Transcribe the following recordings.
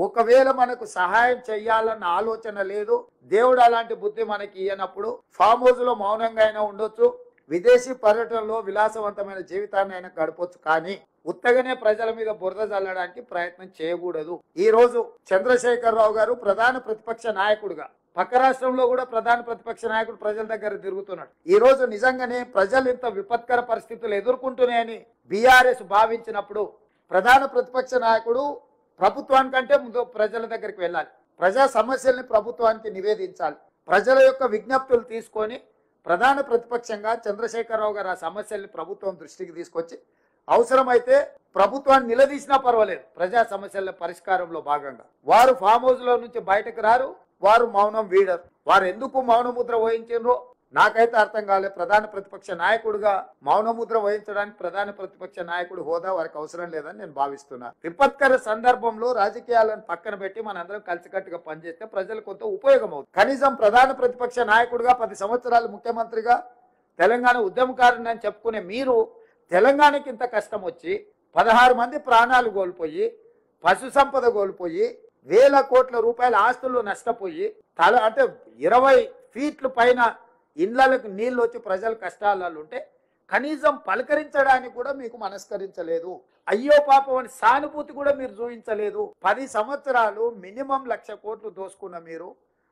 ఒకవేళ మనకు సహాయం చెయ్యాలన్న ఆలోచన లేదు, దేవుడు అలాంటి బుద్ధి మనకి ఇయ్యనప్పుడు ఫామ్ హౌస్ లో మౌనంగా అయినా ఉండొచ్చు, విదేశీ పర్యటనలో విలాసవంతమైన జీవితాన్ని అయినా గడపొచ్చు, కానీ ఉత్తగానే ప్రజల మీద బురద చల్లడానికి ప్రయత్నం చేయకూడదు. ఈ రోజు చంద్రశేఖరరావు గారు ప్రధాన ప్రతిపక్ష నాయకుడుగా, పక్క రాష్ట్రంలో కూడా ప్రధాన ప్రతిపక్ష నాయకుడు ప్రజల దగ్గర తిరుగుతున్నాడు. ఈ రోజు నిజంగానే ప్రజలు ఇంత విపత్కర పరిస్థితులు ఎదుర్కొంటున్నాయని బీఆర్ఎస్ భావించినప్పుడు ప్రధాన ప్రతిపక్ష నాయకుడు ప్రభుత్వానికంటే ముందు ప్రజల దగ్గరికి వెళ్ళాలి, ప్రజా సమస్యల్ని ప్రభుత్వానికి నివేదించాలి, ప్రజల యొక్క విజ్ఞప్తులు తీసుకొని ప్రధాన ప్రతిపక్షంగా చంద్రశేఖరరావు గారు ఆ సమస్యల్ని ప్రభుత్వం దృష్టికి తీసుకొచ్చి అవసరమైతే ప్రభుత్వాన్ని నిలదీసినా పర్వాలేదు, ప్రజా సమస్యల పరిష్కారంలో భాగంగా. వారు ఫామ్ హౌస్ లో నుంచి బయటకు రారు, వారు మౌనం వీడరు. వారు ఎందుకు మౌనముద్ర వహించారో నాకైతే అర్థం కాలేదు. ప్రధాన ప్రతిపక్ష నాయకుడిగా మౌనముద్ర వహించడానికి ప్రధాన ప్రతిపక్ష నాయకుడు హోదా వారికి అవసరం లేదని నేను భావిస్తున్నాను. విపత్కర సందర్భంలో రాజకీయాలను పక్కన పెట్టి మనందరం కలిసికట్టుగా పనిచేస్తే ప్రజలకు కొంత ఉపయోగం అవుతుంది. కనీసం ప్రధాన ప్రతిపక్ష నాయకుడిగా 10 సంవత్సరాలు ముఖ్యమంత్రిగా తెలంగాణ ఉద్యమకారుని అని చెప్పుకునే మీరు తెలంగాణకి ఇంత కష్టం వచ్చి 16 మంది ప్రాణాలు కోల్పోయి, పశు సంపద కోల్పోయి, వేల కోట్ల రూపాయల ఆస్తులు నష్టపోయి, అంటే 20 ఫీట్ల పైన ఇళ్లకు నీళ్లు వచ్చి ప్రజలు కష్టాలలో ఉంటే కనీసం పలకరించడానికి కూడా మీకు మనస్కరించలేదు. అయ్యో పాపం అని సానుభూతి కూడా మీరు చూపించలేదు. 10 సంవత్సరాలు మినిమం 1,00,000 కోట్లు దోసుకున్న మీరు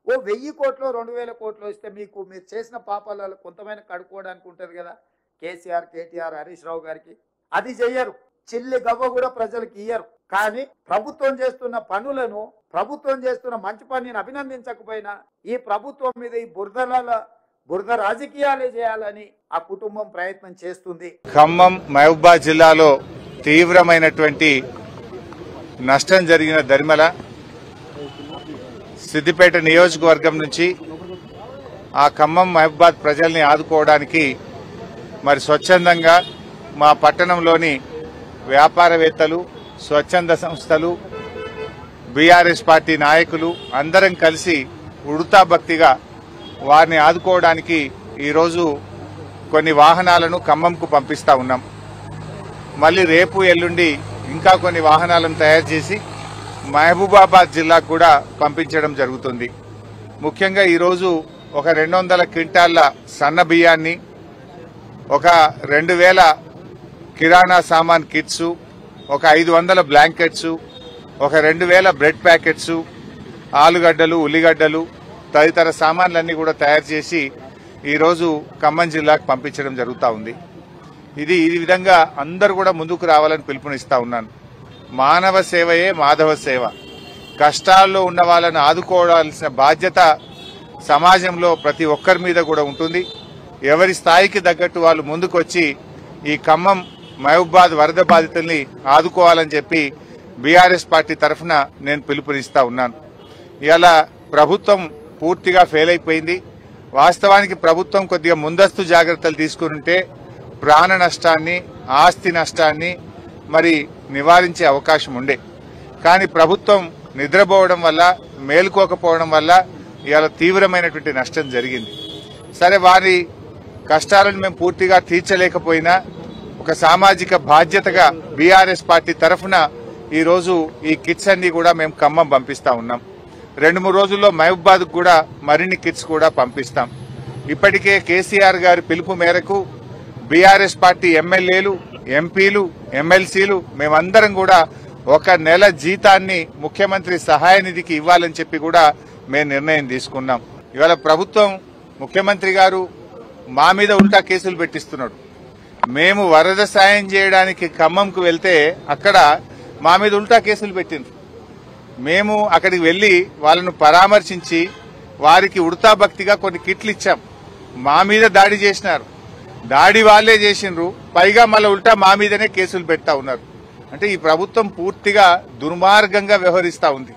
ఓ 1,000 కోట్లు 2,000 కోట్లు ఇస్తే మీకు మీరు చేసిన పాపాలలో కొంతమైనా కడుక్కోవడానికి ఉంటుంది కదా. కేసీఆర్, కేటీఆర్, హరీష్ రావు గారికి అది చెయ్యరు, చిల్లి గవ్వ కూడా ప్రజలకు ఇయ్యరు. కానీ ప్రభుత్వం చేస్తున్న పనులను, ప్రభుత్వం చేస్తున్న మంచి పనిని అభినందించకపోయినా ఈ ప్రభుత్వం మీద ఈ బురద రాజకీయాలే చేయాలని ఆ కుటుంబం ప్రయత్నం చేస్తుంది. ఖమ్మం, మహబూబాబాద్ జిల్లాలో తీవ్రమైనటువంటి నష్టం జరిగిన దరిమల సిద్దిపేట నియోజకవర్గం నుంచి ఆ ఖమ్మం, మహబూబాబాద్ ప్రజల్ని ఆదుకోవడానికి మరి స్వచ్ఛందంగా మా పట్టణంలోని వ్యాపారవేత్తలు, స్వచ్ఛంద సంస్థలు, బీఆర్ఎస్ పార్టీ నాయకులు అందరం కలిసి ఉడతా భక్తిగా వారిని ఆదుకోవడానికి ఈరోజు కొన్ని వాహనాలను ఖమ్మంకు పంపిస్తా ఉన్నాం. మళ్ళీ రేపు ఎల్లుండి ఇంకా కొన్ని వాహనాలను తయారు చేసి మహబూబాబాద్ జిల్లాకు కూడా పంపించడం జరుగుతుంది. ముఖ్యంగా ఈరోజు ఒక 200 క్వింటాళ్ల సన్న బియ్యాన్ని, ఒక 2,000 కిరాణా సామాన్ కిట్స్, ఒక 500 బ్లాంకెట్స్, ఒక 2,000 బ్రెడ్ ప్యాకెట్స్, ఆలుగడ్డలు, ఉల్లిగడ్డలు తదితర సామాన్లన్నీ కూడా తయారు చేసి ఈరోజు ఖమ్మం జిల్లాకు పంపించడం జరుగుతూ ఉంది. ఈ విధంగా అందరూ కూడా ముందుకు రావాలని పిలుపునిస్తా ఉన్నాను. మానవ సేవయే మాధవ సేవ. కష్టాల్లో ఉన్న వాళ్ళని ఆదుకోవాల్సిన బాధ్యత సమాజంలో ప్రతి ఒక్కరి మీద కూడా ఉంటుంది. ఎవరి స్థాయికి తగ్గట్టు వాళ్ళు ముందుకొచ్చి ఈ ఖమ్మం, మహబూబాబాద్ వరద బాధితుల్ని ఆదుకోవాలని చెప్పి బీఆర్ఎస్ పార్టీ తరఫున నేను పిలుపునిస్తా ఉన్నాను. ఇలా ప్రభుత్వం పూర్తిగా ఫెయిల్ అయిపోయింది. వాస్తవానికి ప్రభుత్వం కొద్దిగా ముందస్తు జాగ్రత్తలు తీసుకుంటే ప్రాణ నష్టాన్ని, ఆస్తి నష్టాన్ని మరి నివారించే అవకాశం ఉండే. కానీ ప్రభుత్వం నిద్రపోవడం వల్ల, మేలుకోకపోవడం వల్ల ఇవాళ తీవ్రమైనటువంటి నష్టం జరిగింది. సరే, వారి కష్టాలను మేము పూర్తిగా తీర్చలేకపోయినా ఒక సామాజిక బాధ్యతగా బీఆర్ఎస్ పార్టీ తరఫున ఈరోజు ఈ కిట్స్ అన్ని కూడా మేము ఖమ్మం పంపిస్తా ఉన్నాం. 2-3 రోజుల్లో మహబూబాబాద్ కూడా మరిన్ని కిట్స్ కూడా పంపిస్తాం. ఇప్పటికే కేసీఆర్ గారి పిలుపు మేరకు బీఆర్ఎస్ పార్టీ ఎమ్మెల్యేలు, ఎంపీలు, ఎమ్మెల్సీలు మేమందరం కూడా 1 నెల జీతాన్ని ముఖ్యమంత్రి సహాయ నిధికి ఇవ్వాలని చెప్పి కూడా మేము నిర్ణయం తీసుకున్నాం. ఇవాళ ప్రభుత్వం, ముఖ్యమంత్రి గారు మా మీద ఉల్టా కేసులు పెట్టిస్తున్నాడు. మేము వరద సాయం చేయడానికి ఖమ్మంకు వెళ్తే అక్కడ మా మీద ఉల్టా కేసులు పెట్టిండ్రు. మేము అక్కడికి వెళ్లి వాళ్ళను పరామర్శించి వారికి ఉడతా భక్తిగా కొన్ని కిట్లు ఇచ్చాం. మా మీద దాడి చేసినారు. దాడి వాళ్లే చేసిండ్రు, పైగా మళ్ళీ ఉల్టా మా మీదనే కేసులు పెడతా ఉన్నారు. అంటే ఈ ప్రభుత్వం పూర్తిగా దుర్మార్గంగా వ్యవహరిస్తా ఉంది.